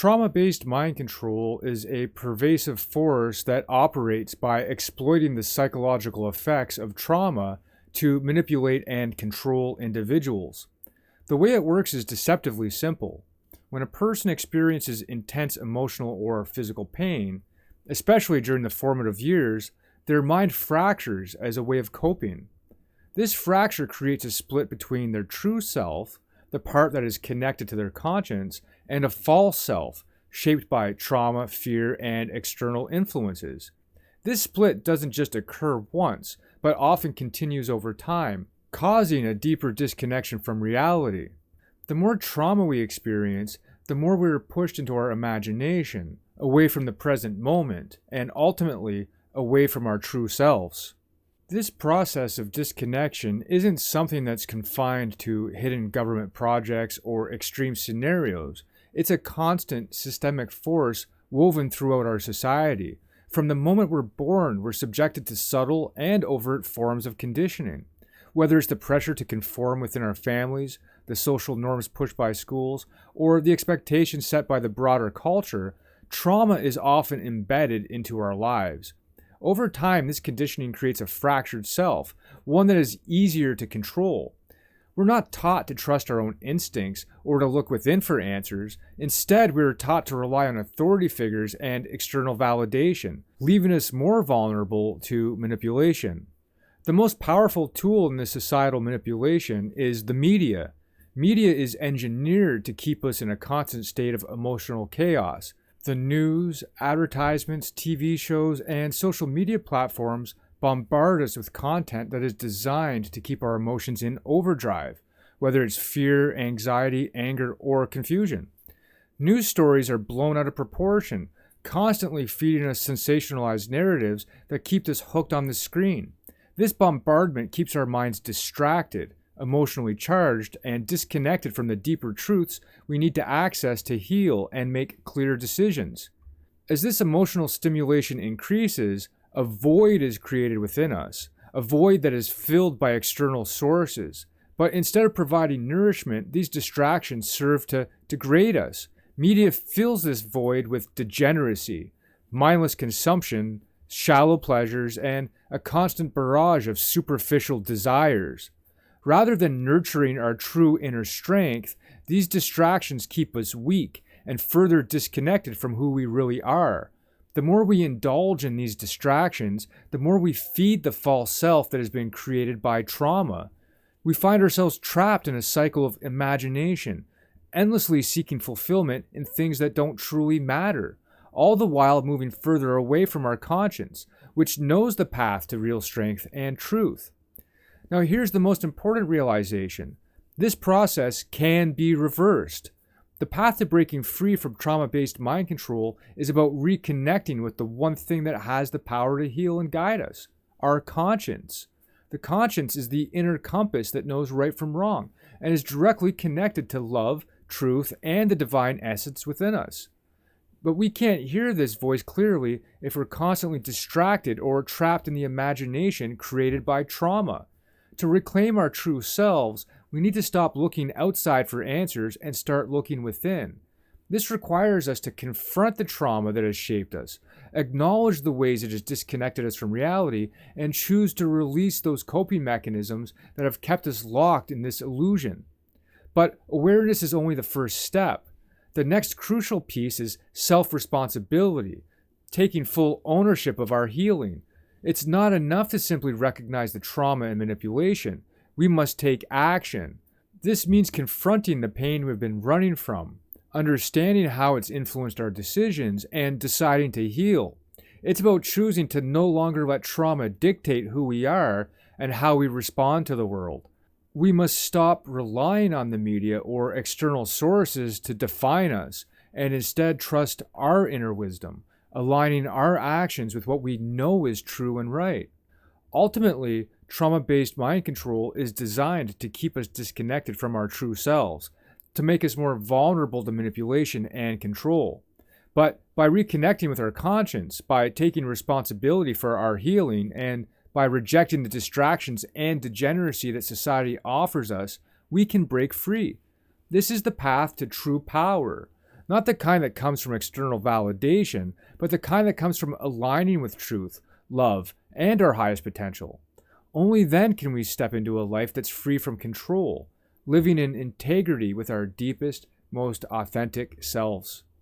Trauma-based mind control is a pervasive force that operates by exploiting the psychological effects of trauma to manipulate and control individuals. The way it works is deceptively simple. When a person experiences intense emotional or physical pain, especially during the formative years, their mind fractures as a way of coping. This fracture creates a split between their true self, the part that is connected to their conscience, and a false self, shaped by trauma, fear, and external influences. This split doesn't just occur once, but often continues over time, causing a deeper disconnection from reality. The more trauma we experience, the more we are pushed into our imagination, away from the present moment, and ultimately, away from our true selves. This process of disconnection isn't something that's confined to hidden government projects or extreme scenarios. It's a constant systemic force woven throughout our society. From the moment we're born, we're subjected to subtle and overt forms of conditioning. Whether it's the pressure to conform within our families, the social norms pushed by schools, or the expectations set by the broader culture, trauma is often embedded into our lives. Over time, this conditioning creates a fractured self, one that is easier to control. We're not taught to trust our own instincts or to look within for answers. Instead, we are taught to rely on authority figures and external validation, leaving us more vulnerable to manipulation. The most powerful tool in this societal manipulation is the media. Media is engineered to keep us in a constant state of emotional chaos. The news, advertisements, TV shows, and social media platforms bombard us with content that is designed to keep our emotions in overdrive, whether it's fear, anxiety, anger, or confusion. News stories are blown out of proportion, constantly feeding us sensationalized narratives that keep us hooked on the screen. This bombardment keeps our minds distracted, emotionally charged, and disconnected from the deeper truths we need to access to heal and make clear decisions. As this emotional stimulation increases, a void is created within us, a void that is filled by external sources. But instead of providing nourishment, these distractions serve to degrade us. Media fills this void with degeneracy, mindless consumption, shallow pleasures, and a constant barrage of superficial desires. Rather than nurturing our true inner strength, these distractions keep us weak and further disconnected from who we really are. The more we indulge in these distractions, the more we feed the false self that has been created by trauma. We find ourselves trapped in a cycle of imagination, endlessly seeking fulfillment in things that don't truly matter, all the while moving further away from our conscience, which knows the path to real strength and truth. Now, here's the most important realization. This process can be reversed. The path to breaking free from trauma-based mind control is about reconnecting with the one thing that has the power to heal and guide us, our conscience. The conscience is the inner compass that knows right from wrong and is directly connected to love, truth, and the divine essence within us. But we can't hear this voice clearly if we're constantly distracted or trapped in the imagination created by trauma. To reclaim our true selves, we need to stop looking outside for answers and start looking within. This requires us to confront the trauma that has shaped us, acknowledge the ways it has disconnected us from reality, and choose to release those coping mechanisms that have kept us locked in this illusion. But awareness is only the first step. The next crucial piece is self-responsibility, taking full ownership of our healing. It's not enough to simply recognize the trauma and manipulation. We must take action. This means confronting the pain we've been running from, understanding how it's influenced our decisions, and deciding to heal. It's about choosing to no longer let trauma dictate who we are and how we respond to the world. We must stop relying on the media or external sources to define us and instead trust our inner wisdom, aligning our actions with what we know is true and right. Ultimately, trauma-based mind control is designed to keep us disconnected from our true selves, to make us more vulnerable to manipulation and control. But by reconnecting with our conscience, by taking responsibility for our healing, and by rejecting the distractions and degeneracy that society offers us, we can break free. This is the path to true power. Not the kind that comes from external validation, but the kind that comes from aligning with truth, love, and our highest potential. Only then can we step into a life that's free from control, living in integrity with our deepest, most authentic selves.